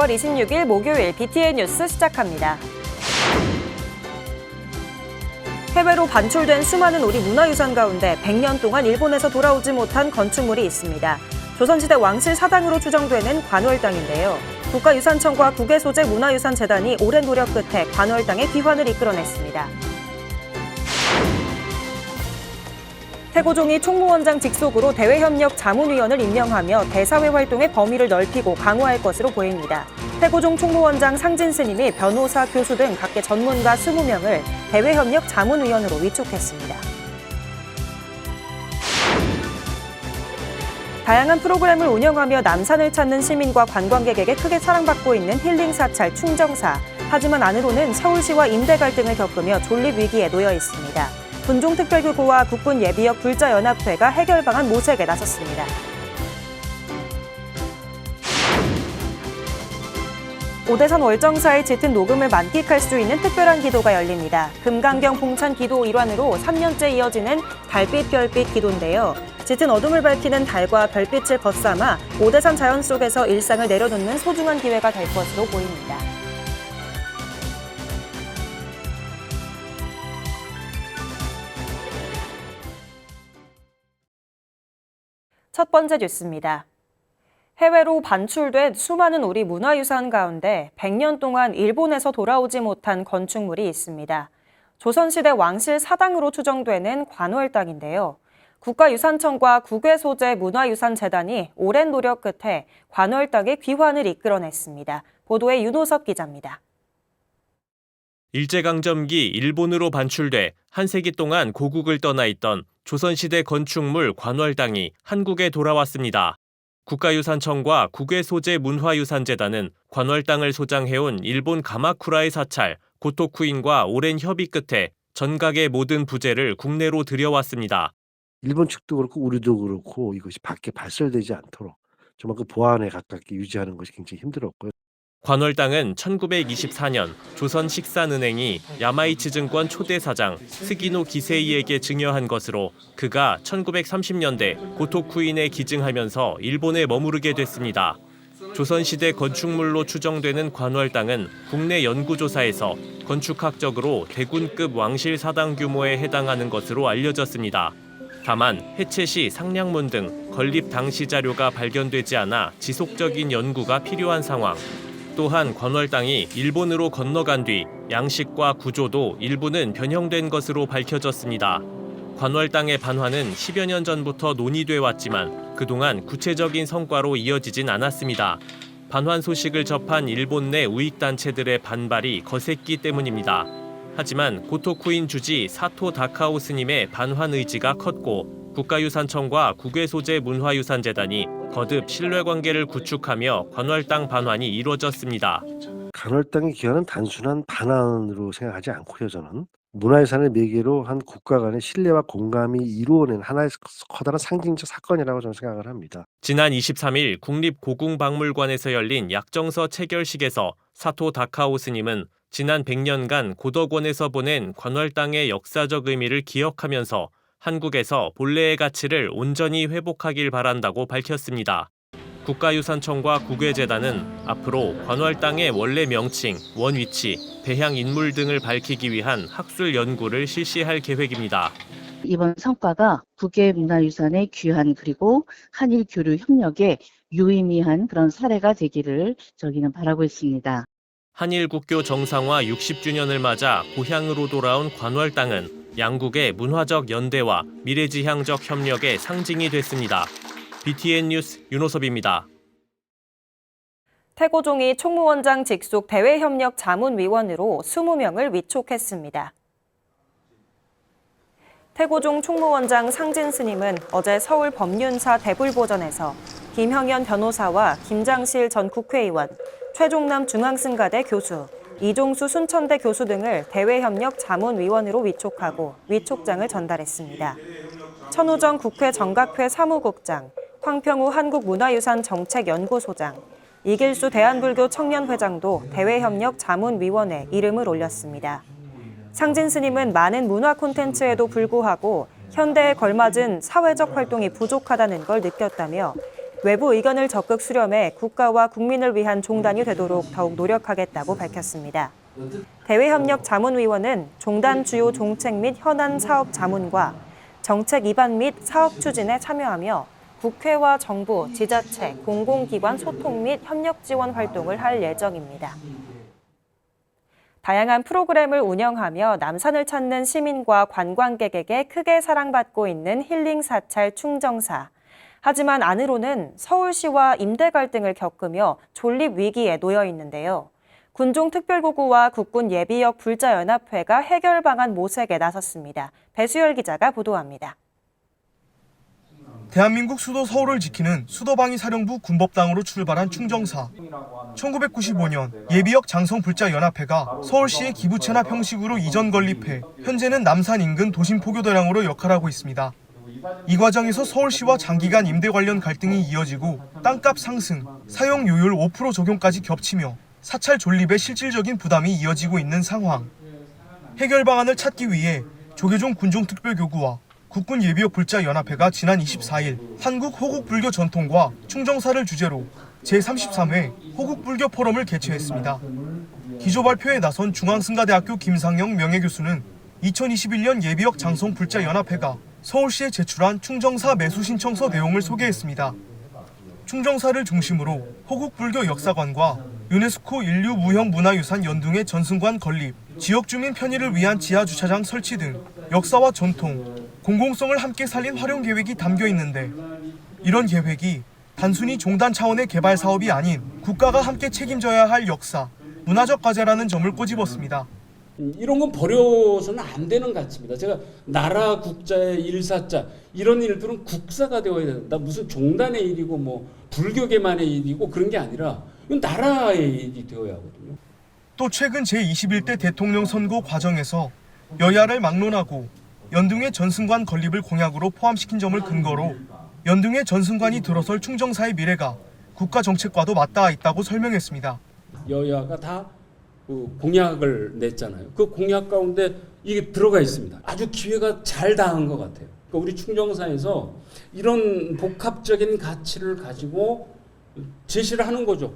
9월 26일 목요일 BTN 뉴스 시작합니다. 해외로 반출된 수많은 우리 문화유산 가운데 100년 동안 일본에서 돌아오지 못한 건축물이 있습니다. 조선시대 왕실 사당으로 추정되는 관월당인데요. 국가유산청과 국외소재 문화유산재단이 오랜 노력 끝에 관월당의 귀환을 이끌어냈습니다. 태고종이 총무원장 직속으로 대외협력 자문위원을 임명하며 대사회 활동의 범위를 넓히고 강화할 것으로 보입니다. 태고종 총무원장 상진 스님이 변호사, 교수 등 각계 전문가 20명을 대외협력 자문위원으로 위촉했습니다. 다양한 프로그램을 운영하며 남산을 찾는 시민과 관광객에게 크게 사랑받고 있는 힐링 사찰 충정사. 하지만 안으로는 서울시와 임대 갈등을 겪으며 존립 위기에 놓여 있습니다. 군종특별교구와 국군예비역 불자연합회가 해결 방안 모색에 나섰습니다. 오대산 월정사의 짙은 녹음을 만끽할 수 있는 특별한 기도가 열립니다. 금강경 봉찬 기도 일환으로 3년째 이어지는 달빛 별빛 기도인데요. 짙은 어둠을 밝히는 달과 별빛을 벗삼아 오대산 자연 속에서 일상을 내려놓는 소중한 기회가 될 것으로 보입니다. 첫 번째 뉴스입니다. 해외로 반출된 수많은 우리 문화유산 가운데 100년 동안 일본에서 돌아오지 못한 건축물이 있습니다. 조선시대 왕실 사당으로 추정되는 관월당인데요. 국가유산청과 국외소재 문화유산재단이 오랜 노력 끝에 관월당의 귀환을 이끌어냈습니다. 보도에 윤호섭 기자입니다. 일제강점기 일본으로 반출돼 한 세기 동안 고국을 떠나 있던 조선시대 건축물 관월당이 한국에 돌아왔습니다. 국가유산청과 국외소재문화유산재단은 관월당을 소장해온 일본 가마쿠라의 사찰 고토쿠인과 오랜 협의 끝에 전각의 모든 부재를 국내로 들여왔습니다. 일본 측도 그렇고 우리도 그렇고 이것이 밖에 발설되지 않도록 정말 그 보안에 가깝게 유지하는 것이 굉장히 힘들었고요. 관월당은 1924년 조선 식산은행이 야마이치 증권 초대 사장 스기노 기세이에게 증여한 것으로 그가 1930년대 고토쿠인에 기증하면서 일본에 머무르게 됐습니다. 조선시대 건축물로 추정되는 관월당은 국내 연구조사에서 건축학적으로 대군급 왕실 사당 규모에 해당하는 것으로 알려졌습니다. 다만 해체 시 상량문 등 건립 당시 자료가 발견되지 않아 지속적인 연구가 필요한 상황. 또한 관월당이 일본으로 건너간 뒤 양식과 구조도 일부는 변형된 것으로 밝혀졌습니다. 관월당의 반환은 10여 년 전부터 논의돼 왔지만 그동안 구체적인 성과로 이어지진 않았습니다. 반환 소식을 접한 일본 내 우익단체들의 반발이 거셌기 때문입니다. 하지만 고토쿠인 주지 사토 다카오 스님의 반환 의지가 컸고 국가유산청과 국외소재문화유산재단이 거듭 신뢰관계를 구축하며 관월당 반환이 이루어졌습니다. 관월당의 귀환은 단순한 반환으로 생각하지 않고요. 저는 문화유산을 매개로 한 국가 간의 신뢰와 공감이 이루어낸 하나의 커다란 상징적 사건이라고 저는 생각을 합니다. 지난 23일 국립고궁박물관에서 열린 약정서 체결식에서 사토 다카오 스님은 지난 100년간 고덕원에서 보낸 관월당의 역사적 의미를 기억하면서 한국에서 본래의 가치를 온전히 회복하길 바란다고 밝혔습니다. 국가유산청과 국외재단은 앞으로 관월당의 원래 명칭, 원위치, 배향 인물 등을 밝히기 위한 학술 연구를 실시할 계획입니다. 이번 성과가 국외 문화유산의 귀환 그리고 한일 교류 협력에 유의미한 그런 사례가 되기를 저희는 바라고 있습니다. 한일 국교 정상화 60주년을 맞아 고향으로 돌아온 관월당은 양국의 문화적 연대와 미래지향적 협력의 상징이 됐습니다. BTN 뉴스 윤호섭입니다. 태고종이 총무원장 직속 대외협력 자문위원으로 20명을 위촉했습니다. 태고종 총무원장 상진 스님은 어제 서울 법륜사 대불보전에서 김형현 변호사와 김장실 전 국회의원, 최종남 중앙승가대 교수, 이종수 순천대 교수 등을 대외협력 자문위원으로 위촉하고 위촉장을 전달했습니다. 천우정 국회 정각회 사무국장, 황평우 한국문화유산정책연구소장, 이길수 대한불교 청년회장도 대외협력 자문위원회 이름을 올렸습니다. 상진 스님은 많은 문화 콘텐츠에도 불구하고 현대에 걸맞은 사회적 활동이 부족하다는 걸 느꼈다며 외부 의견을 적극 수렴해 국가와 국민을 위한 종단이 되도록 더욱 노력하겠다고 밝혔습니다. 대외협력자문위원은 종단 주요 정책 및 현안 사업 자문과 정책 입안 및 사업 추진에 참여하며 국회와 정부, 지자체, 공공기관 소통 및 협력 지원 활동을 할 예정입니다. 다양한 프로그램을 운영하며 남산을 찾는 시민과 관광객에게 크게 사랑받고 있는 힐링 사찰 충정사. 하지만 안으로는 서울시와 임대 갈등을 겪으며 존립 위기에 놓여 있는데요. 군종특별구구와 국군예비역 불자연합회가 해결 방안 모색에 나섰습니다. 배수열 기자가 보도합니다. 대한민국 수도 서울을 지키는 수도방위 사령부 군법당으로 출발한 충정사. 1995년 예비역 장성불자연합회가 서울시의 기부 체납 형식으로 이전 건립해 현재는 남산 인근 도심포교대랑으로 역할하고 있습니다. 이 과정에서 서울시와 장기간 임대 관련 갈등이 이어지고 땅값 상승, 사용 요율 5% 적용까지 겹치며 사찰 존립에 실질적인 부담이 이어지고 있는 상황. 해결 방안을 찾기 위해 조계종 군종특별교구와 국군예비역 불자연합회가 지난 24일 한국 호국불교 전통과 충정사를 주제로 제33회 호국불교 포럼을 개최했습니다. 기조 발표에 나선 중앙승가대학교 김상영 명예교수는 2021년 예비역 장성불자연합회가 서울시에 제출한 충정사 매수 신청서 내용을 소개했습니다. 충정사를 중심으로 호국불교 역사관과 유네스코 인류 무형 문화유산 연둥의 전승관 건립, 지역 주민 편의를 위한 지하 주차장 설치 등 역사와 전통, 공공성을 함께 살린 활용 계획이 담겨 있는데 이런 계획이 단순히 종단 차원의 개발 사업이 아닌 국가가 함께 책임져야 할 역사, 문화적 과제라는 점을 꼬집었습니다. 이런 건 버려서는 안 되는 가치입니다. 제가 나라 국자의 일사자 이런 일들은 국사가 되어야 된다. 무슨 종단의 일이고 뭐 불교계만의 일이고 그런 게 아니라 이건 나라의 일이 되어야 하거든요. 또 최근 제21대 대통령 선거 과정에서 여야를 막론하고 연등의 전승관 건립을 공약으로 포함시킨 점을 근거로 연등의 전승관이 들어설 충정사의 미래가 국가 정책과도 맞닿아 있다고 설명했습니다. 여야가 다 공약을 냈잖아요. 그 공약 가운데 이게 들어가 있습니다. 아주 기회가 잘 닿은 것 같아요. 그러니까 우리 충정사에서 이런 복합적인 가치를 가지고 제시를 하는 거죠.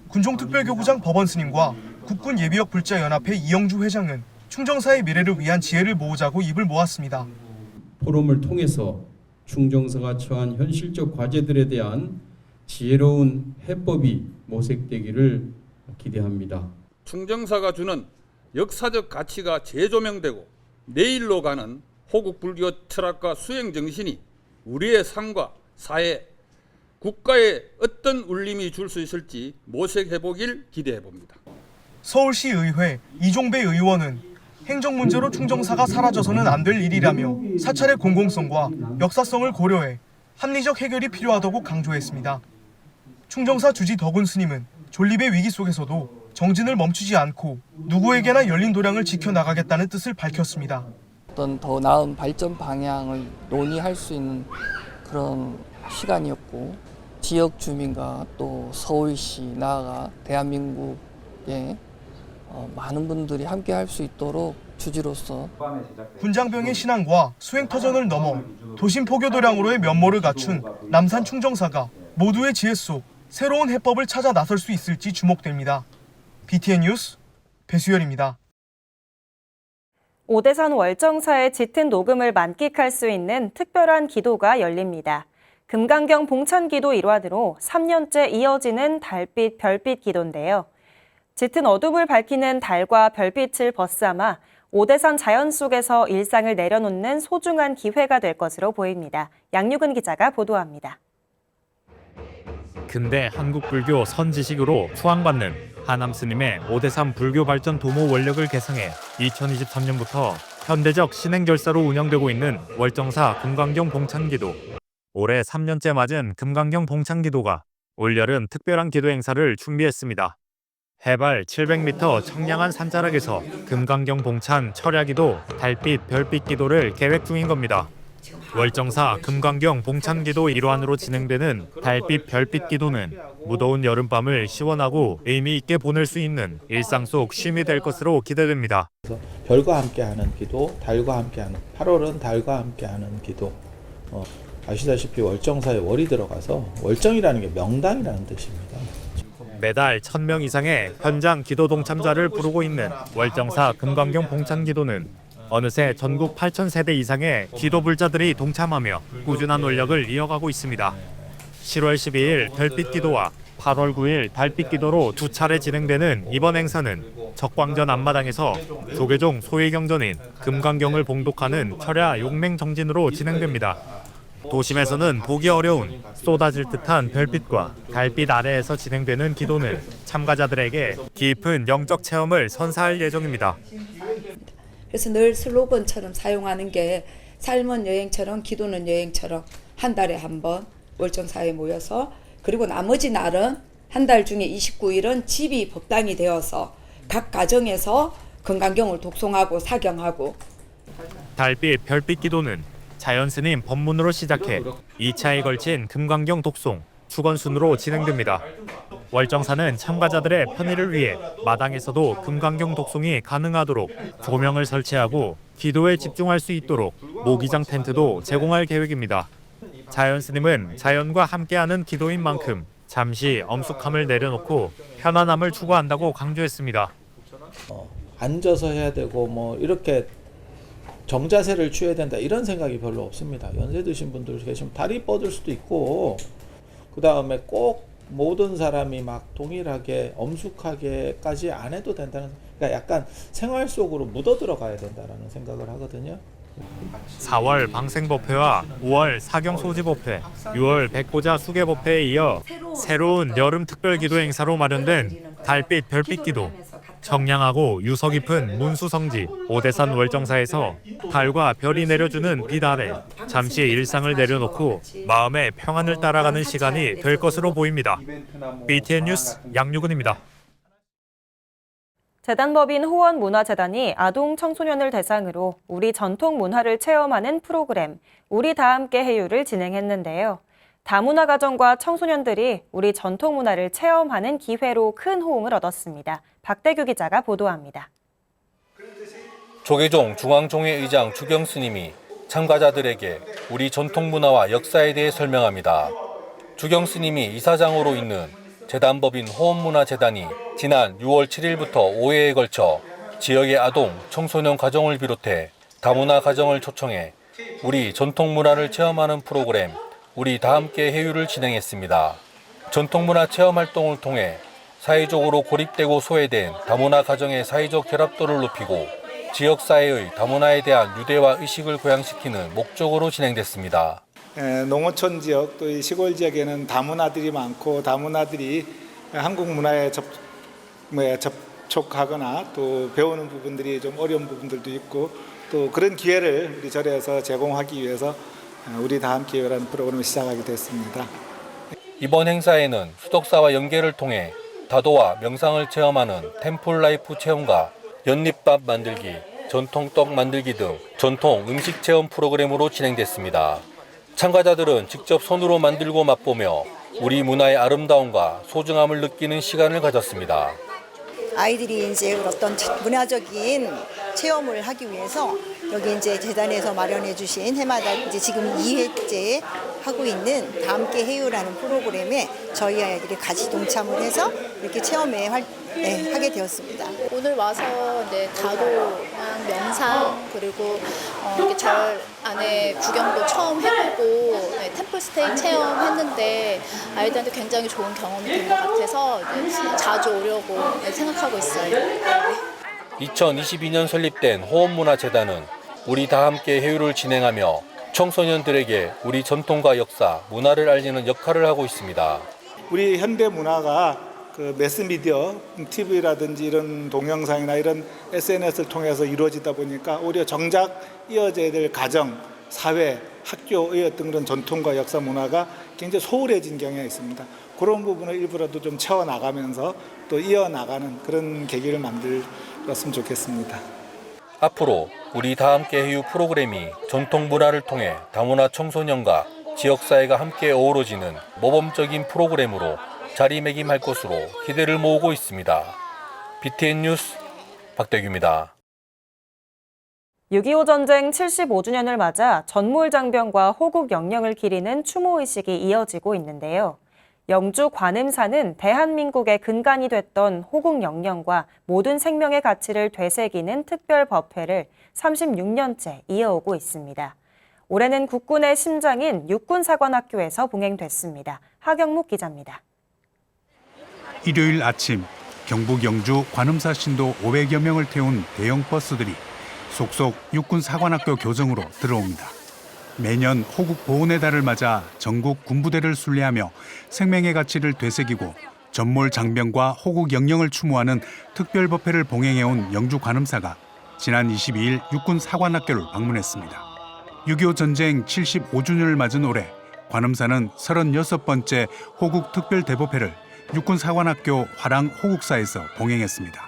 군종특별교구장 법원스님과 국군예비역 불자연합회 이영주 회장은 충정사의 미래를 위한 지혜를 모으자고 입을 모았습니다. 포럼을 통해서 충정사가 처한 현실적 과제들에 대한 지혜로운 해법이 모색되기를 기대합니다. 충정사가 주는 역사적 가치가 재조명되고 내일로 가는 호국불교 철학과 수행 정신이 우리의 삶과 사회, 국가에 어떤 울림이 줄 수 있을지 모색해보길 기대해봅니다. 서울시의회 이종배 의원은 행정 문제로 충정사가 사라져서는 안 될 일이라며 사찰의 공공성과 역사성을 고려해 합리적 해결이 필요하다고 강조했습니다. 충정사 주지 덕운 스님은 존립의 위기 속에서도 정진을 멈추지 않고 누구에게나 열린 도량을 지켜나가겠다는 뜻을 밝혔습니다. 어떤 더 나은 발전 방향을 논의할 수 있는 그런 시간이었고 지역 주민과 또 서울시 나아가 대한민국의 많은 분들이 함께 할 수 있도록 주지로서 군장병의 신앙과 수행터전을 넘어 도심 포교도량으로의 면모를 갖춘 남산 충정사가 모두의 지혜 속 새로운 해법을 찾아 나설 수 있을지 주목됩니다. BTN 뉴스 배수열입니다. 오대산 월정사의 짙은 녹음을 만끽할 수 있는 특별한 기도가 열립니다. 금강경 봉찬기도 일환으로 3년째 이어지는 달빛, 별빛 기도인데요. 짙은 어둠을 밝히는 달과 별빛을 벗삼아 오대산 자연 속에서 일상을 내려놓는 소중한 기회가 될 것으로 보입니다. 양유근 기자가 보도합니다. 근대 한국 불교 선지식으로 수왕받는 하남 스님의 오대산 불교 발전 도모 원력을 개성해 2023년부터 현대적 신행절사로 운영되고 있는 월정사 금강경 봉찬기도. 올해 3년째 맞은 금강경 봉찬기도가 올여름 특별한 기도 행사를 준비했습니다. 해발 700m 청량한 산자락에서 금강경 봉찬 철야기도, 달빛, 별빛 기도를 계획 중인 겁니다. 월정사 금강경 봉찬기도 일환으로 진행되는 달빛, 별빛 기도는 무더운 여름밤을 시원하고 의미 있게 보낼 수 있는 일상 속 쉼이 될 것으로 기대됩니다. 별과 함께하는 기도, 달과 함께하는 8월은 달과 함께하는 기도. 아시다시피 월정사에 월이 들어가서 월정이라는 게 명당이라는 뜻입니다. 매달 1,000명 이상의 현장 기도 동참자를 부르고 있는 월정사 금강경 봉찬기도는 어느새 전국 8,000세대 이상의 기도 불자들이 동참하며 꾸준한 원력을 이어가고 있습니다. 10월 12일 별빛기도와 8월 9일 달빛기도로 두 차례 진행되는 이번 행사는 적광전 앞마당에서 조계종 소외경전인 금강경을 봉독하는 철야 용맹정진으로 진행됩니다. 도심에서는 보기 어려운 쏟아질 듯한 별빛과 달빛 아래에서 진행되는 기도는 참가자들에게 깊은 영적 체험을 선사할 예정입니다. 그래서 늘 슬로건처럼 사용하는 게 삶은 여행처럼 기도는 여행처럼 한 달에 한 번 월정사에 모여서 그리고 나머지 날은 한 달 중에 29일은 집이 법당이 되어서 각 가정에서 금강경을 독송하고 사경하고 달빛 별빛 기도는 자연스님 법문으로 시작해 2차에 걸친 금강경 독송, 축원순으로 진행됩니다. 월정사는 참가자들의 편의를 위해 마당에서도 금강경 독송이 가능하도록 조명을 설치하고 기도에 집중할 수 있도록 모기장 텐트도 제공할 계획입니다. 자연스님은 자연과 함께하는 기도인 만큼 잠시 엄숙함을 내려놓고 편안함을 추구한다고 강조했습니다. 앉아서 해야 되고 뭐 이렇게 정자세를 취해야 된다 이런 생각이 별로 없습니다. 연세 드신 분들 계시면 다리 뻗을 수도 있고 그 다음에 꼭 모든 사람이 막 동일하게 엄숙하게까지 안 해도 된다는, 그러니까 약간 생활 속으로 묻어 들어가야 된다라는 생각을 하거든요. 4월 방생법회와 5월 사경소지법회, 6월 백보자 수계법회에 이어 새로운 여름 특별기도 행사로 마련된 달빛 별빛기도, 청량하고 유서 깊은 문수성지 오대산 월정사에서 달과 별이 내려주는 빛 아래 잠시 일상을 내려놓고 마음의 평안을 따라가는 시간이 될 것으로 보입니다. BTN 뉴스 양유근입니다. 재단법인 호원문화재단이 아동 청소년을 대상으로 우리 전통 문화를 체험하는 프로그램 우리 다 함께 해요를 진행했는데요. 다문화 가정과 청소년들이 우리 전통 문화를 체험하는 기회로 큰 호응을 얻었습니다. 박대규 기자가 보도합니다. 조계종 중앙종회 의장 주경 스님이 참가자들에게 우리 전통 문화와 역사에 대해 설명합니다. 주경 스님이 이사장으로 있는 재단법인 호원문화재단이 지난 6월 7일부터 5회에 걸쳐 지역의 아동, 청소년 가정을 비롯해 다문화 가정을 초청해 우리 전통 문화를 체험하는 프로그램 우리 다 함께 해요를 진행했습니다. 전통문화 체험 활동을 통해 사회적으로 고립되고 소외된 다문화 가정의 사회적 결합도를 높이고 지역사회의 다문화에 대한 유대와 의식을 고양시키는 목적으로 진행됐습니다. 농어촌 지역 또 이 시골 지역에는 다문화들이 많고 다문화들이 한국 문화에 접촉하거나 또 배우는 부분들이 좀 어려운 부분들도 있고 또 그런 기회를 우리 절에서 제공하기 위해서 우리 다 함께라는 프로그램을 시작하게 됐습니다. 이번 행사에는 수덕사와 연계를 통해 다도와 명상을 체험하는 템플 라이프 체험과 연잎밥 만들기, 전통떡 만들기 등 전통 음식 체험 프로그램으로 진행됐습니다. 참가자들은 직접 손으로 만들고 맛보며 우리 문화의 아름다움과 소중함을 느끼는 시간을 가졌습니다. 아이들이 이제 어떤 문화적인 체험을 하기 위해서 여기 이제 재단에서 마련해 주신 해마다 이제 지금 2회째 하고 있는 다 함께 해요라는 프로그램에 저희 아이들이 같이 동참을 해서 이렇게 체험에 하게 되었습니다. 오늘 와서 다도랑 명상 그리고 이렇게 절 안에 구경도 처음 해보고 템플스테이 체험했는데 아이들한테 굉장히 좋은 경험이 된 것 같아서 자주 오려고 생각하고 있어요. 2022년 설립된 호원문화재단은 우리 다 함께 해요를 진행하며 청소년들에게 우리 전통과 역사, 문화를 알리는 역할을 하고 있습니다. 우리 현대 문화가 그 매스미디어, TV라든지 이런 동영상이나 이런 SNS를 통해서 이루어지다 보니까 오히려 정작 이어져야 될 가정, 사회, 학교의 어떤 그런 전통과 역사 문화가 굉장히 소홀해진 경향이 있습니다. 그런 부분을 일부라도 좀 채워나가면서 또 이어나가는 그런 계기를 만들었으면 좋겠습니다. 앞으로 우리 다 함께 해요 프로그램이 전통 문화를 통해 다문화 청소년과 지역사회가 함께 어우러지는 모범적인 프로그램으로 자리매김할 것으로 기대를 모으고 있습니다. BTN 뉴스 박대규입니다. 6.25 전쟁 75주년을 맞아 전몰장병과 호국 영령을 기리는 추모의식이 이어지고 있는데요. 영주 관음사는 대한민국의 근간이 됐던 호국 영령과 모든 생명의 가치를 되새기는 특별 법회를 36년째 이어오고 있습니다. 올해는 국군의 심장인 육군사관학교에서 봉행됐습니다. 하경묵 기자입니다. 일요일 아침 경북 영주 관음사 신도 500여 명을 태운 대형 버스들이 속속 육군사관학교 교정으로 들어옵니다. 매년 호국 보훈의 달을 맞아 전국 군부대를 순례하며 생명의 가치를 되새기고 전몰 장병과 호국 영령을 추모하는 특별 법회를 봉행해온 영주 관음사가 지난 22일 육군사관학교를 방문했습니다. 6.25 전쟁 75주년을 맞은 올해 관음사는 36번째 호국 특별 대법회를 육군사관학교 화랑 호국사에서 봉행했습니다.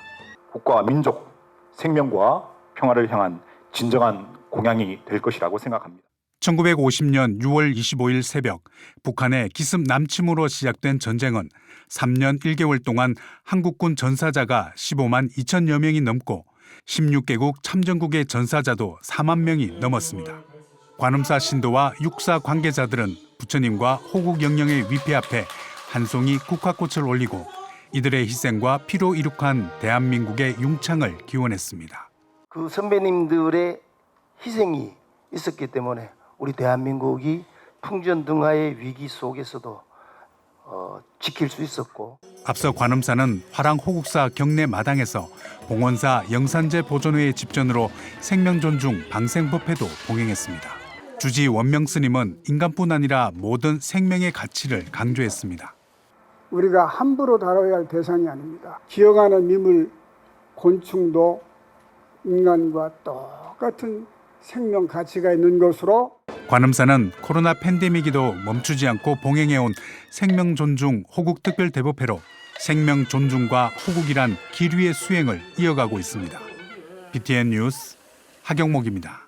국가와 민족, 생명과 평화를 향한 진정한 공양이 될 것이라고 생각합니다. 1950년 6월 25일 새벽 북한의 기습 남침으로 시작된 전쟁은 3년 1개월 동안 한국군 전사자가 15만 2천여 명이 넘고 16개국 참전국의 전사자도 4만 명이 넘었습니다. 관음사 신도와 육사 관계자들은 부처님과 호국 영령의 위패 앞에 한 송이 국화꽃을 올리고 이들의 희생과 피로 이룩한 대한민국의 융창을 기원했습니다. 그 선배님들의 희생이 있었기 때문에 우리 대한민국이 풍전등화의 위기 속에서도 지킬 수 있었고. 앞서 관음사는 화랑 호국사 경내 마당에서 봉원사 영산제 보존회의 집전으로 생명존중 방생법회도 봉행했습니다. 주지 원명 스님은 인간뿐 아니라 모든 생명의 가치를 강조했습니다. 우리가 함부로 다뤄야 할 대상이 아닙니다. 기어가는 미물, 곤충도 인간과 똑같은 생명 가치가 있는 것으로 관음사는 코로나 팬데믹에도 멈추지 않고 봉행해온 생명존중 호국특별대법회로 생명존중과 호국이란 길 위의 수행을 이어가고 있습니다. BTN 뉴스 하경목입니다.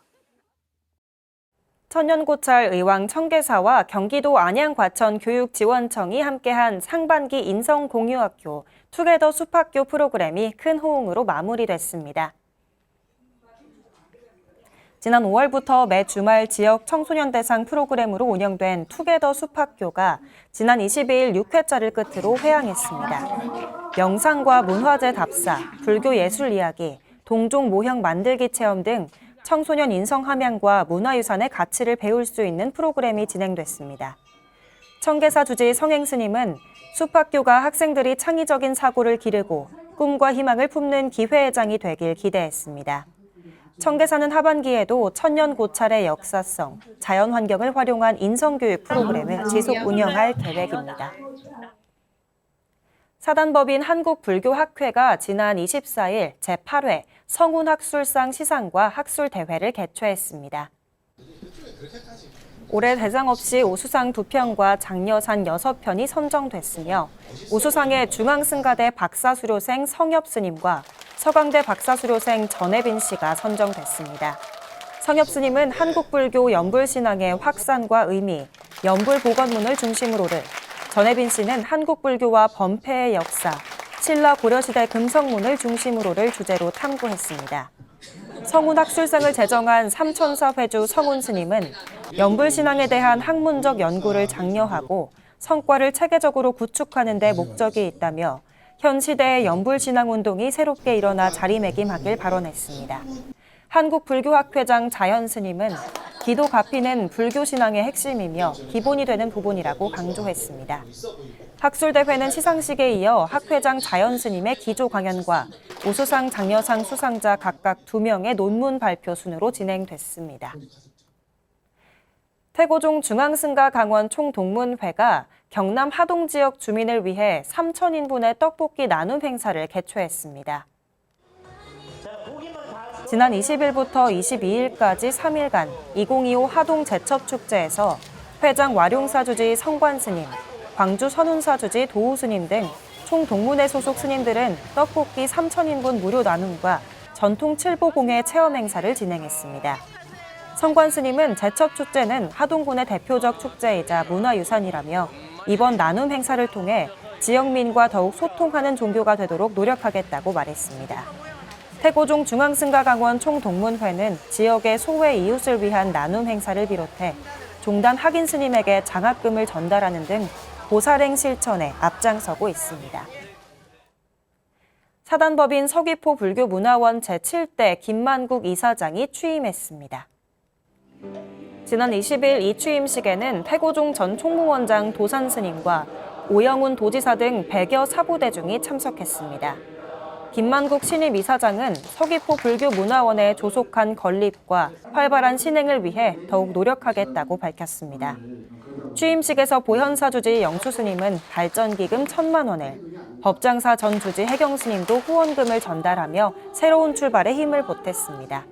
천연고찰 의왕 청계사와 경기도 안양과천교육지원청이 함께한 상반기 인성공유학교 투게더 숲학교 프로그램이 큰 호응으로 마무리됐습니다. 지난 5월부터 매 주말 지역 청소년 대상 프로그램으로 운영된 투게더 숲학교가 지난 22일 6회차를 끝으로 회항했습니다. 명상과 문화재 답사, 불교 예술 이야기, 동종 모형 만들기 체험 등 청소년 인성 함양과 문화유산의 가치를 배울 수 있는 프로그램이 진행됐습니다. 청계사 주지 성행스님은 숲학교가 학생들이 창의적인 사고를 기르고 꿈과 희망을 품는 기회의 장이 되길 기대했습니다. 청계사는 하반기에도 천년고찰의 역사성, 자연환경을 활용한 인성교육 프로그램을 지속 운영할 계획입니다. 사단법인 한국불교학회가 지난 24일 제8회 성운학술상 시상과 학술대회를 개최했습니다. 올해 대상 없이 우수상 2편과 장려상 6편이 선정됐으며 우수상에 중앙승가대 박사수료생 성엽스님과 서강대 박사수료생 전혜빈 씨가 선정됐습니다. 성엽스님은 한국불교 연불신앙의 확산과 의미, 연불복원문을 중심으로를, 전혜빈 씨는 한국불교와 범패의 역사, 신라 고려시대 금성문을 중심으로를 주제로 탐구했습니다. 성운학술상을 제정한 삼천사 회주 성운 스님은 연불신앙에 대한 학문적 연구를 장려하고 성과를 체계적으로 구축하는 데 목적이 있다며 현 시대의 연불신앙운동이 새롭게 일어나 자리매김하길 발언했습니다. 한국불교학회장 자연 스님은 기도 가피는 불교신앙의 핵심이며 기본이 되는 부분이라고 강조했습니다. 학술대회는 시상식에 이어 학회장 자연 스님의 기조 강연과 우수상, 장려상 수상자 각각 2명의 논문 발표 순으로 진행됐습니다. 태고종 중앙승가 강원 총동문회가 경남 하동 지역 주민을 위해 3,000인분의 떡볶이 나눔 행사를 개최했습니다. 지난 20일부터 22일까지 3일간 2025 하동 제첩축제에서 회장 와룡사주지 성관스님, 광주 선운사주지 도우스님 등 총동문회 소속 스님들은 떡볶이 3,000인분 무료 나눔과 전통 칠보공예 체험 행사를 진행했습니다. 성관스님은 제첩축제는 하동군의 대표적 축제이자 문화유산이라며 이번 나눔 행사를 통해 지역민과 더욱 소통하는 종교가 되도록 노력하겠다고 말했습니다. 태고종 중앙승가강원 총동문회는 지역의 소외 이웃을 위한 나눔 행사를 비롯해 종단 학인 스님에게 장학금을 전달하는 등 보살행 실천에 앞장서고 있습니다. 사단법인 서귀포 불교문화원 제7대 김만국 이사장이 취임했습니다. 지난 20일 이 취임식에는 태고종 전 총무원장 도산 스님과 오영훈 도지사 등 100여 사부대중이 참석했습니다. 김만국 신임 이사장은 서귀포 불교문화원에 조속한 건립과 활발한 신행을 위해 더욱 노력하겠다고 밝혔습니다. 취임식에서 보현사 주지 영수 스님은 발전기금 1,000만 원을, 법장사 전 주지 해경 스님도 후원금을 전달하며 새로운 출발에 힘을 보탰습니다.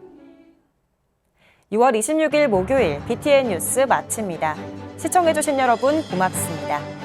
6월 26일 목요일 BTN 뉴스 마칩니다. 시청해주신 여러분 고맙습니다.